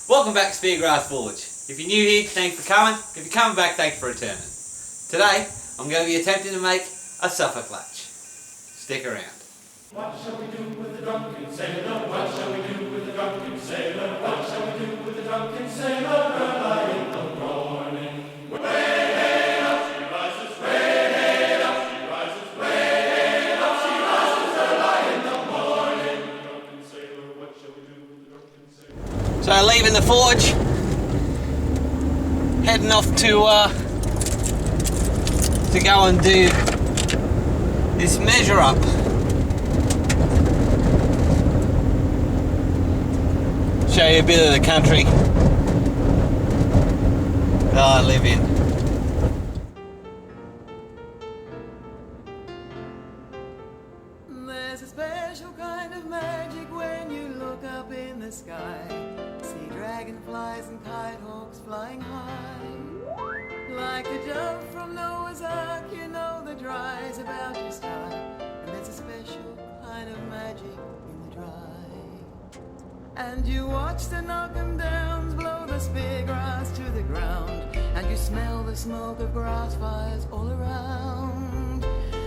Welcome back to Speargrass Forge. If you're new here, thanks for coming. If you're coming back, thanks for returning. Today, I'm going to be attempting to make a Suffolk Latch. Stick around. What shall we do with the drunken sailor? What shall we do with the drunken sailor? What shall we do with the drunken sailor? Early in the morning. Way up she rises, way up she rises, way up she rises early in the morning. Drunken sailor, what shall we do with the drunken sailor? So leaving the forge, heading off to go and do this measure up. Show you a bit of the country that I live in. There's a special kind of magic when you look up in the sky. See dragonflies and kite hawks flying high. Like a dove from Noah's Ark, you know the dry's about to start. And there's a special kind of magic in the dry. And you watch the knock-em downs blow the speargrass to the ground. And you smell the smoke of grass fires all around.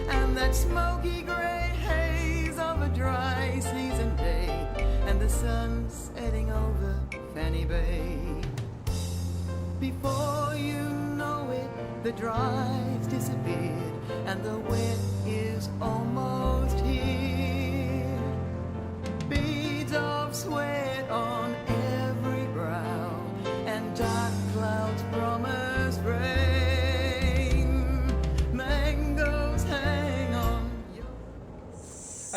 And that smoky grey haze of a dry season day. And the sun setting over Fanny Bay. Before you know it, the dry's disappeared. And the wet is almost here. Beads of sweat on every brow, and dark clouds promise rain. Mangoes hang on your...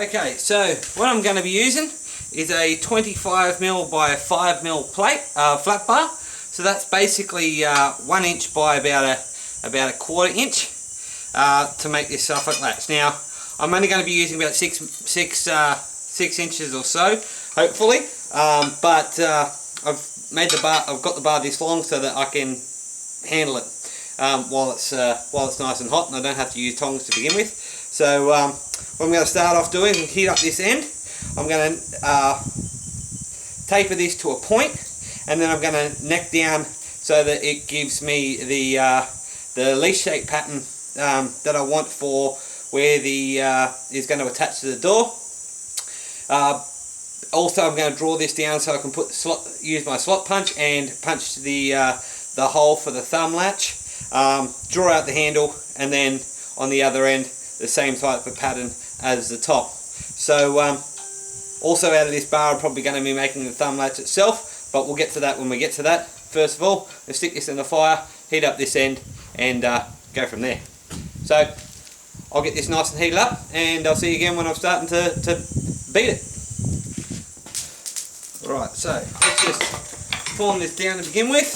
Okay, so what I'm going to be using is a 25mm by 5mm plate, flat bar. So that's basically 1 inch by about a quarter inch to make this Suffolk Latch. Now I'm only going to be using about 6 inches or so, hopefully. But I've got the bar this long so that I can handle it while it's nice and hot, and I don't have to use tongs to begin with. So what I'm going to start off doing is heat up this end. I'm going to taper this to a point, and then I'm going to neck down so that it gives me the leaf shape pattern that I want for where the is going to attach to the door. Also, I'm going to draw this down so I can use my slot punch and punch the hole for the thumb latch. Draw out the handle, and then on the other end the same type of pattern as the top. So also out of this bar I'm probably going to be making the thumb latch itself, but we'll get to that when we get to that. First of all, let's stick this in the fire, heat up this end, and go from there. So I'll get this nice and heated up, and I'll see you again when I'm starting to beat it. Right, so let's just form this down to begin with.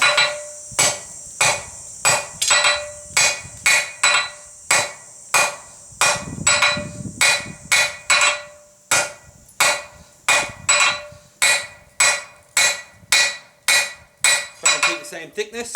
Try and keep the same thickness.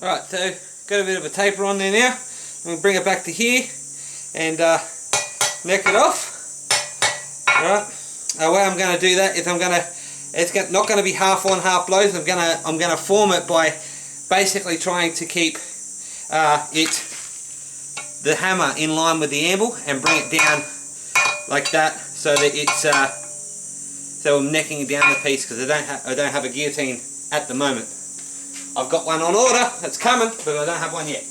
Right, so got a bit of a taper on there now. I'm going to bring it back to here and neck it off. Right. The way I'm going to do that is it's not going to be half on, half blows. I'm going to form it by basically trying to keep the hammer in line with the anvil and bring it down like that, so that it's so I'm necking down the piece, because I don't have a guillotine at the moment. I've got one on order, it's coming, but I don't have one yet.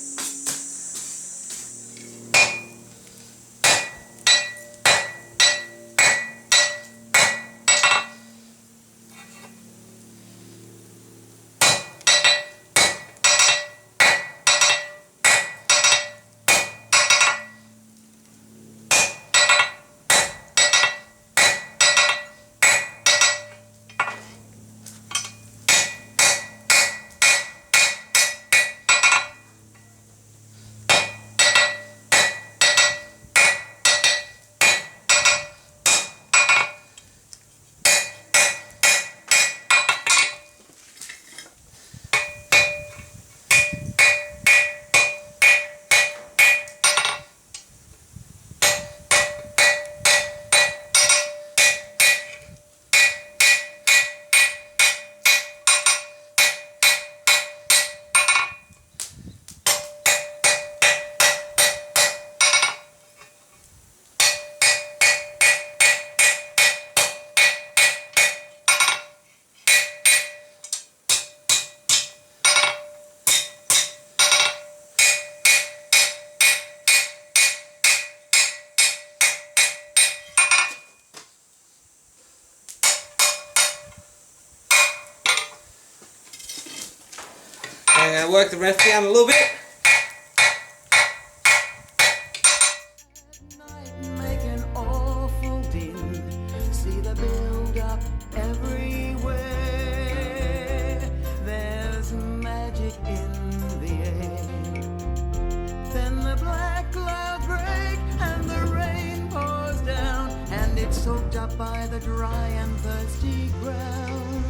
And work the rest down a little bit. Make an awful din. See the build up everywhere. There's magic in the air. Then the black clouds break and the rain pours down, and it's soaked up by the dry and thirsty ground.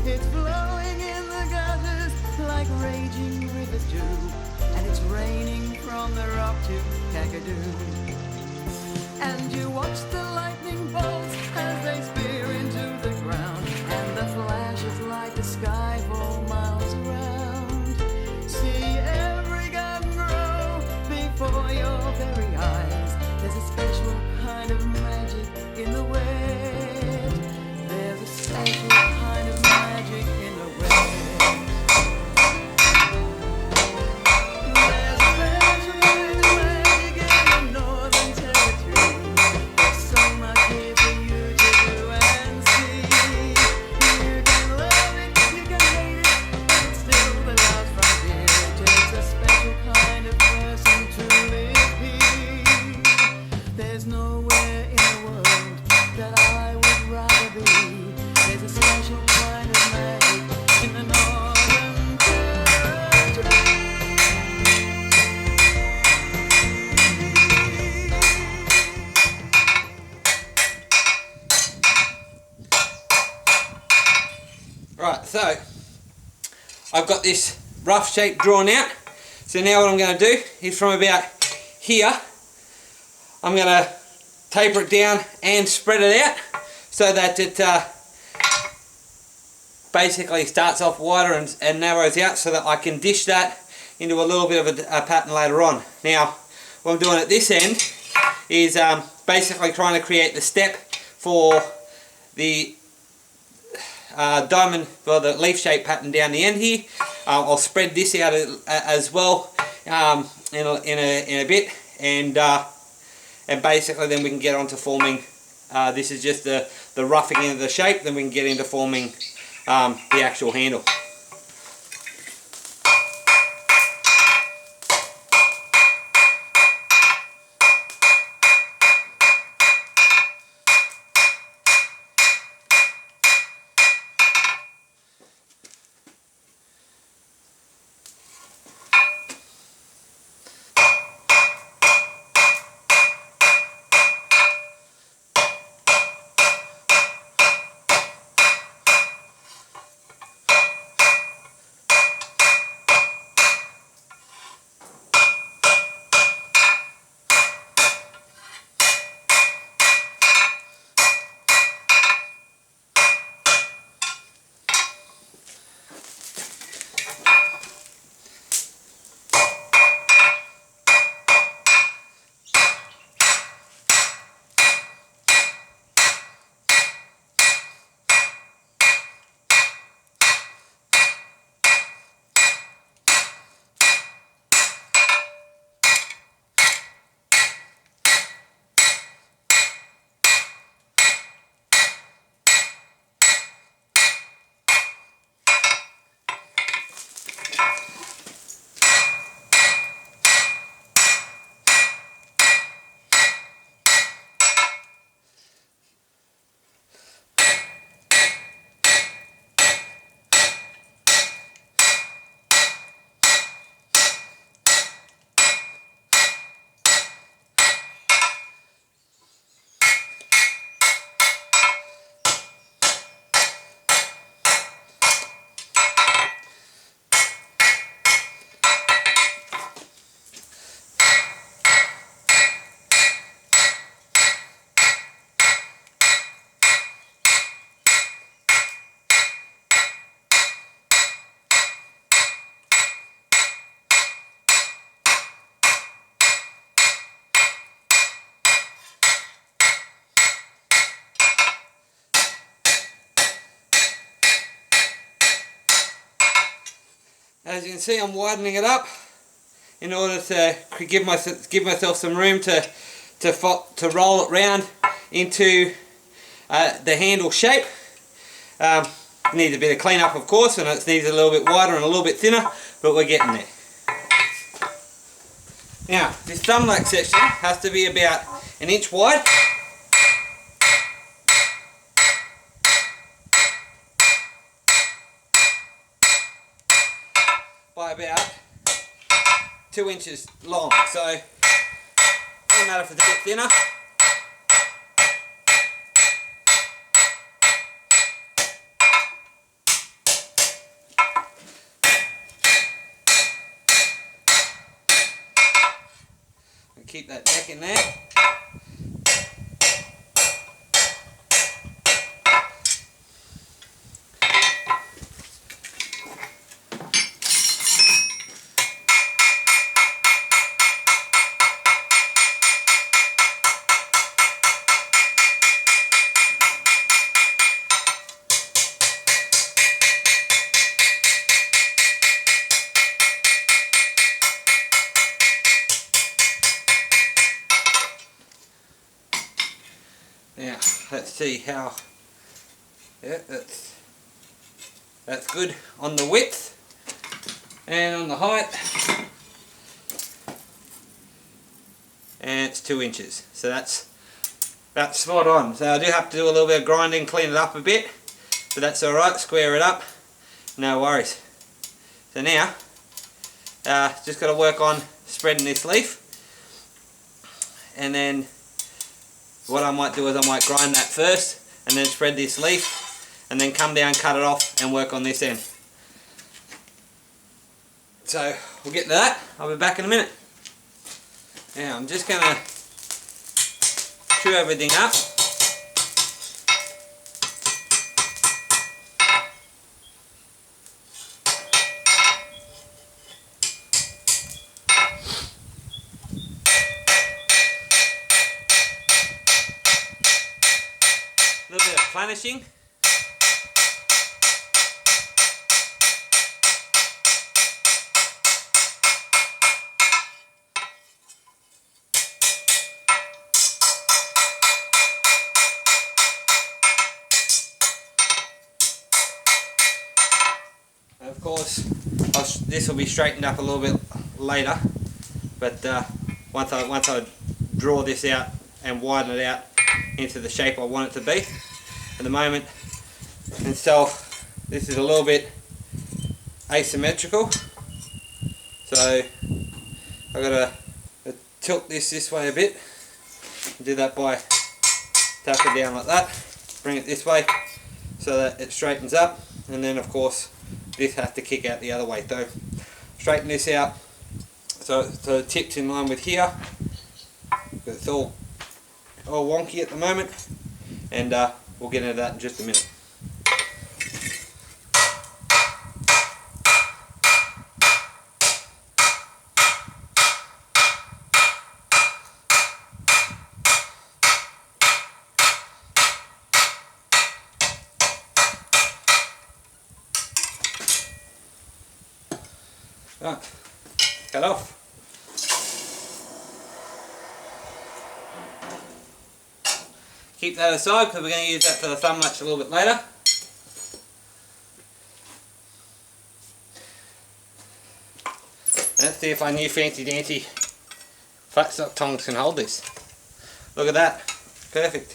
It's flowing in the gutters like raging rivers do, and it's raining from the rock to Kakadu. And you watch the lightning bolts as they spear into the ground, and the flashes light the sky for miles around. See every garden grow before your very eyes. There's a special kind of magic in the West. There's a special kind of magic in the West. Right, so I've got this rough shape drawn out. So now what I'm going to do is, from about here, I'm going to taper it down and spread it out so that it basically starts off wider and narrows out, so that I can dish that into a little bit of a pattern later on. Now, what I'm doing at this end is basically trying to create the step for the diamond, well, the leaf shape pattern down the end here. I'll spread this out as well in a bit, and basically then we can get on to forming. This is just the roughing in of the shape. Then we can get into forming the actual handle. As you can see, I'm widening it up in order to give myself some room to roll it round into the handle shape. It needs a bit of clean up, of course, and it needs a little bit wider and a little bit thinner, but we're getting there. Now, this thumb latch section has to be about 1 inch wide. By about 2 inches long, so it doesn't matter if it's a bit thinner. And keep that neck in there. Now, let's see how, yeah, that's good on the width and on the height, and it's 2 inches, so that's spot on. So I do have to do a little bit of grinding, clean it up a bit, but that's alright, square it up, no worries. So now, just got to work on spreading this leaf, and then what I might do is I might grind that first and then spread this leaf and then come down, cut it off and work on this end. So we'll get to that. I'll be back in a minute. Now I'm just going to chew everything up. A little bit of planishing. And of course, this will be straightened up a little bit later, but once I draw this out and widen it out into the shape I want it to be. At the moment, itself, this is a little bit asymmetrical, so I've got to tilt this way a bit. Do that by tap it down like that, bring it this way so that it straightens up, and then of course this has to kick out the other way. So straighten this out so the tip's in line with here. It's all wonky at the moment, and we'll get into that in just a minute. Right, cut off. Keep that aside because we're going to use that for the thumb latch a little bit later. Let's see if our new fancy dancy flat stock tongs can hold this. Look at that, perfect.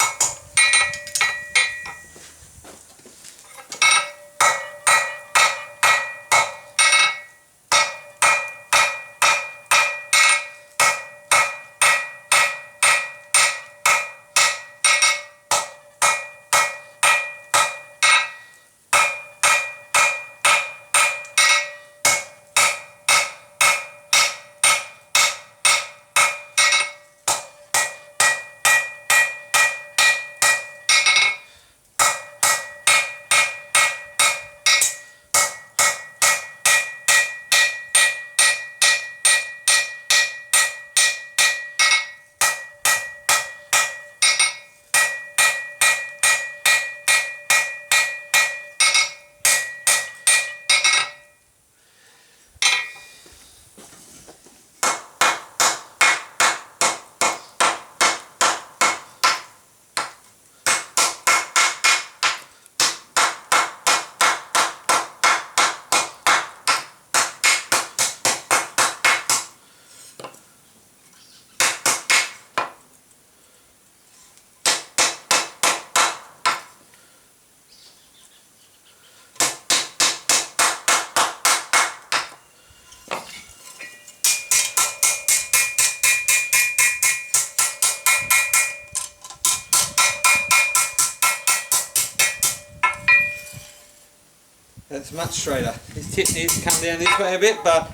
much straighter. This tip needs to come down this way a bit, but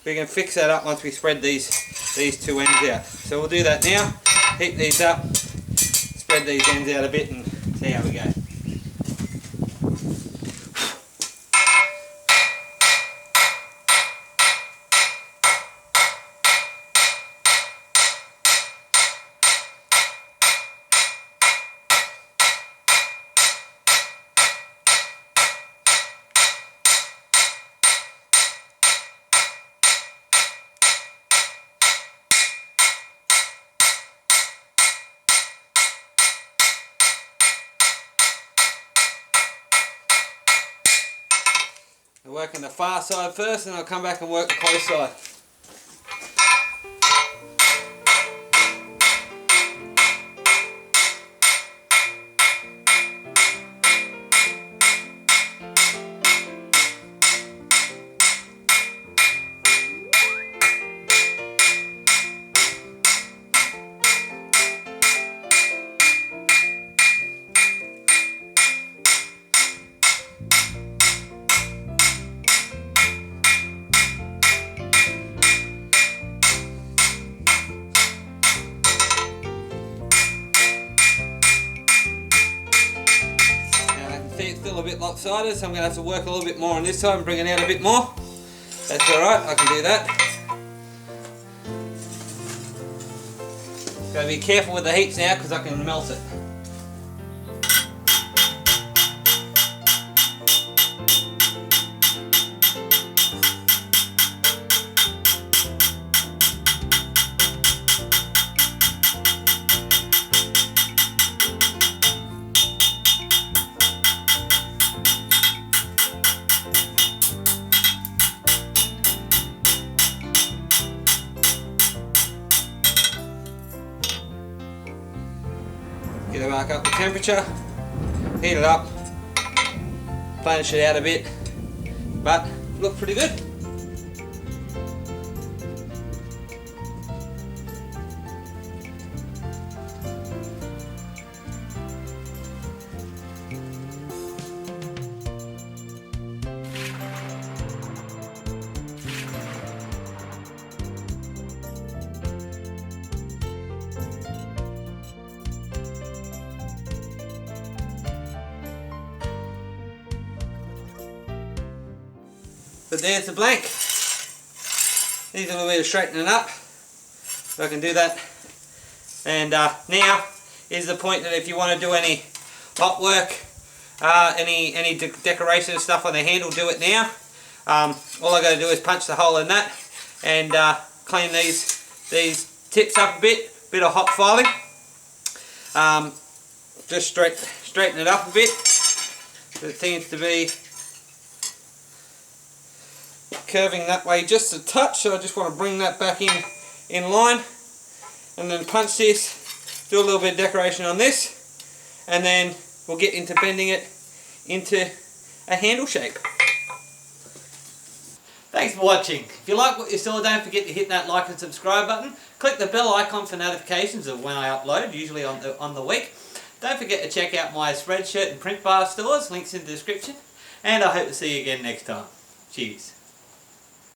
we can fix that up once we spread these two ends out. So we'll do that now. Heat these up, spread these ends out a bit and see how we go. I'll work on the far side first and I'll come back and work the close side. It's still a bit lopsided, so I'm going to have to work a little bit more on this side and bring it out a bit more. That's alright, I can do that. Got to be careful with the heats now because I can melt it. Get it back up the temperature, heat it up, planish it out a bit, but look pretty good. But there's the blank. Needs a little bit of straightening up, so I can do that. And now is the point that if you want to do any hot work, any decoration and stuff on the handle, do it now. All I got to do is punch the hole in that and clean these tips up a bit of hot filing. Just straighten it up a bit. It seems to be curving that way just a touch, so I just want to bring that back in line and then punch this, do a little bit of decoration on this, and then we'll get into bending it into a handle shape. Thanks for watching. If you like what you saw, don't forget to hit that like and subscribe button. Click the bell icon for notifications of when I upload, usually on the week. Don't forget to check out my Spreadshirt and print bar stores, links in the description, and I hope to see you again next time. Cheers.